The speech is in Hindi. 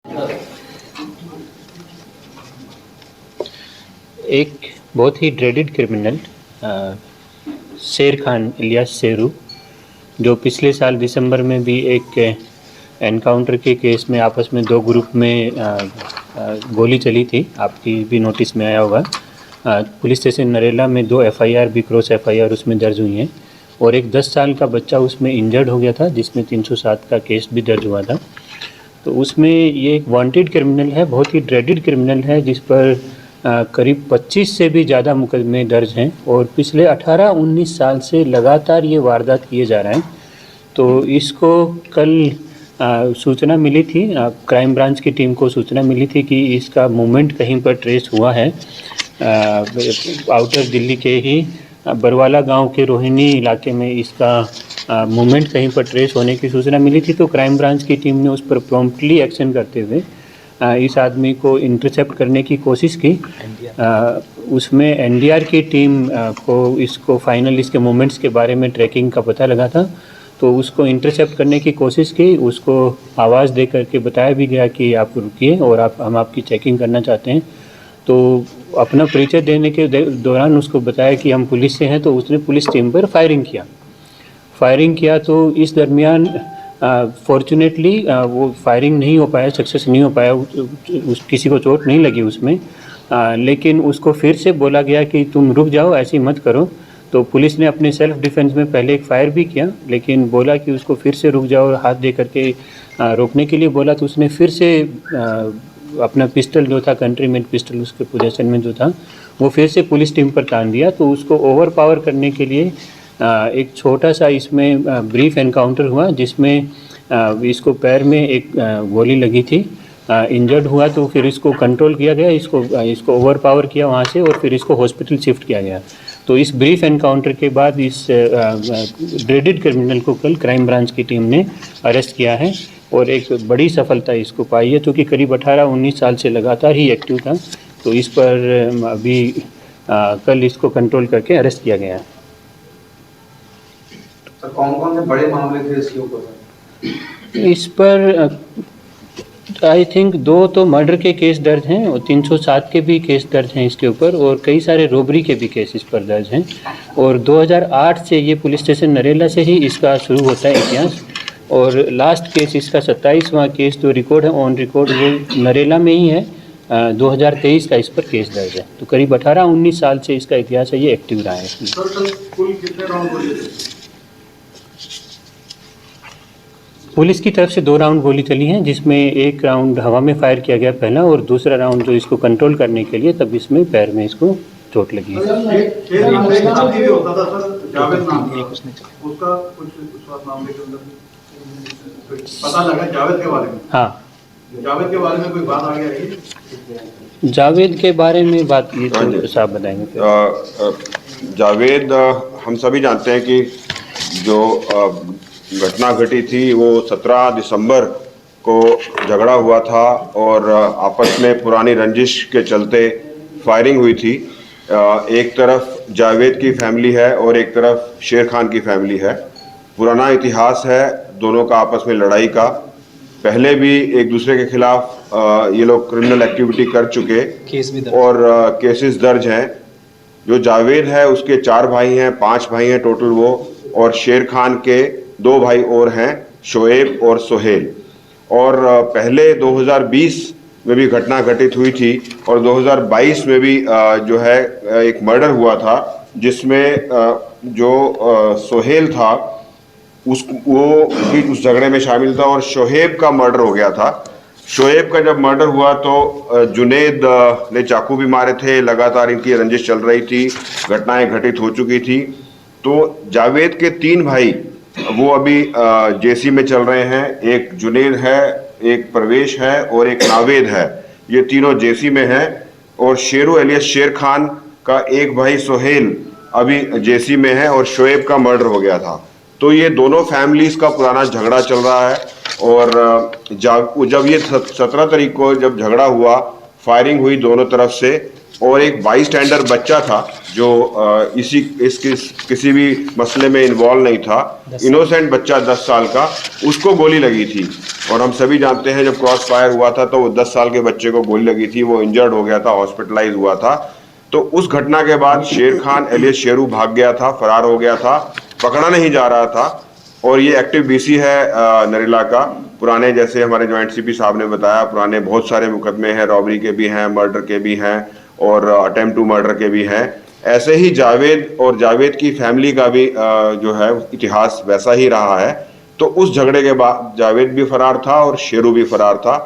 एक बहुत ही ड्रेडेड क्रिमिनल शेर खान इलियास शेरू, जो पिछले साल दिसंबर में भी एक एनकाउंटर के केस में आपस में दो ग्रुप में गोली चली थी, आपकी भी नोटिस में आया होगा। पुलिस स्टेशन नरेला में 2 FIR भी क्रॉस FIR उसमें दर्ज हुई हैं और एक 10 साल का बच्चा उसमें इंजर्ड हो गया था, जिसमें 307 का केस भी दर्ज हुआ था। तो उसमें ये एक वांटेड क्रिमिनल है, बहुत ही ड्रेडेड क्रिमिनल है, जिस पर करीब 25 से भी ज़्यादा मुकदमे दर्ज हैं और पिछले 18-19 साल से लगातार ये वारदात किए जा रहे हैं। तो इसको कल सूचना मिली थी, क्राइम ब्रांच की टीम को सूचना मिली थी कि इसका मूवमेंट कहीं पर ट्रेस हुआ है। आउटर दिल्ली के ही बरवाला गांव के रोहिणी इलाके में इसका मूवमेंट कहीं पर ट्रेस होने की सूचना मिली थी। तो क्राइम ब्रांच की टीम ने उस पर प्रॉम्प्टली एक्शन करते हुए इस आदमी को इंटरसेप्ट करने की कोशिश की। उसमें NDR की टीम को इसको फाइनल इसके मूवमेंट्स के बारे में ट्रैकिंग का पता लगा था, तो उसको इंटरसेप्ट करने की कोशिश की। उसको आवाज़ दे करके बताया भी गया कि आप रुकिए और हम आपकी चेकिंग करना चाहते हैं। तो अपना परिचय देने के दौरान उसको बताया कि हम पुलिस से हैं, तो उसने पुलिस टीम पर फायरिंग किया। तो इस दरमियान फॉर्चुनेटली वो फायरिंग नहीं हो पाया, सक्सेस नहीं हो पाया, किसी को चोट नहीं लगी उसमें। लेकिन उसको फिर से बोला गया कि तुम रुक जाओ, ऐसी मत करो। तो पुलिस ने अपने सेल्फ डिफेंस में पहले एक फायर भी किया, लेकिन बोला कि उसको फिर से रुक जाओ और हाथ दे करके रोकने के लिए बोला। तो उसने फिर से अपना पिस्टल जो था, कंट्रीमेड पिस्टल उसके पोजेशन में जो था, वो फिर से पुलिस टीम पर तान दिया। तो उसको ओवर पावर करने के लिए एक छोटा सा इसमें ब्रीफ एनकाउंटर हुआ, जिसमें इसको पैर में एक गोली लगी थी, इंजर्ड हुआ। तो फिर इसको कंट्रोल किया गया, इसको ओवर पावर किया वहाँ से और फिर इसको हॉस्पिटल शिफ्ट किया गया। तो इस ब्रीफ एनकाउंटर के बाद इस ड्रेडेड क्रिमिनल को कल क्राइम ब्रांच की टीम ने अरेस्ट किया है और एक बड़ी सफलता इसको पाई है, क्योंकि करीब 18-19 साल से लगातार ही एक्टिव था। तो इस पर अभी कल इसको कंट्रोल करके अरेस्ट किया गया है। तो कौन-कौन से बड़े मामले थे इसके ऊपर? इस पर आई थिंक 2 तो मर्डर के केस दर्ज हैं और 307 के भी केस दर्ज हैं इसके ऊपर, और कई सारे रोबरी के भी केस इस पर दर्ज हैं। और 2008 से ये पुलिस स्टेशन नरेला से ही इसका शुरू होता है इतिहास, और लास्ट केस इसका 27वां केस जो रिकॉर्ड है ऑन रिकॉर्ड वो नरेला में ही है। 2023 का इस पर केस दर्ज है। तो करीब 18-19 साल से इसका इतिहास है, ये एक्टिव रहा है इसमें। कुल कितने राउंड गोली चली? पुलिस की तरफ से 2 राउंड गोली चली हैं, जिसमें एक राउंड हवा में फायर किया गया पहला, और दूसरा राउंड जो इसको कंट्रोल करने के लिए तब इसमें पैर में इसको चोट लगी। होता था सर, जावेद नाम था, उसका कुछ उस मामले के अंदर पता लगा जावेद के बारे में? हाँ, जावेद के बारे में कोई बात आ गई? जावेद के बारे में बात ये तो साहब बताएंगे। जावेद, हम सभी जानते हैं कि जो घटना घटी थी वो 17 दिसंबर को झगड़ा हुआ था और आपस में पुरानी रंजिश के चलते फायरिंग हुई थी। एक तरफ जावेद की फैमिली है और एक तरफ शेर खान की फैमिली है। पुराना इतिहास है दोनों का आपस में लड़ाई का। पहले भी एक दूसरे के खिलाफ ये लोग क्रिमिनल एक्टिविटी कर चुके और केसेस दर्ज हैं। जो जावेद है उसके 4 भाई हैं, 5 भाई हैं टोटल वो, और शेर खान के 2 भाई और हैं, शोएब और सोहेल। और पहले 2020 में भी घटना घटित हुई थी और 2022 में भी जो है एक मर्डर हुआ था, जिसमें जो सोहेल था वो भी उस झगड़े में शामिल था और शोएब का मर्डर हो गया था। शोएब का जब मर्डर हुआ तो जुनेद ने चाकू भी मारे थे, लगातार इनकी रंजिश चल रही थी, घटनाएं घटित हो चुकी थी। तो जावेद के 3 भाई वो अभी जेसी में चल रहे हैं। एक जुनेद है, एक प्रवेश है और एक नावेद है, ये तीनों जेसी में हैं। और शेरू एलियस शेर खान का एक भाई सोहेल अभी जेसी में है और शोएब का मर्डर हो गया था। तो ये दोनों फैमिलीज का पुराना झगड़ा चल रहा है। और जब ये 17 तारीख को जब झगड़ा हुआ, फायरिंग हुई दोनों तरफ से, और एक बाई स्टैंडर बच्चा था जो किसी भी मसले में इन्वॉल्व नहीं था, इनोसेंट बच्चा 10 साल का, उसको गोली लगी थी। और हम सभी जानते हैं जब क्रॉस फायर हुआ था तो वो 10 साल के बच्चे को गोली लगी थी, वो इंजर्ड हो गया था, हॉस्पिटलाइज हुआ था। तो उस घटना के बाद शेर खान एलियस शेरू भाग गया था, फरार हो गया था, पकड़ा नहीं जा रहा था। और ये एक्टिव बीसी है नरेला का। पुराने, जैसे हमारे जॉइंट सीपी साहब ने बताया, पुराने बहुत सारे मुकदमे हैं, रॉबरी के भी हैं, मर्डर के भी हैं और अटेम्प्ट टू मर्डर के भी हैं। ऐसे ही जावेद और जावेद की फैमिली का भी जो है इतिहास वैसा ही रहा है। तो उस झगड़े के बाद जावेद भी फरार था और शेरू भी फरार था।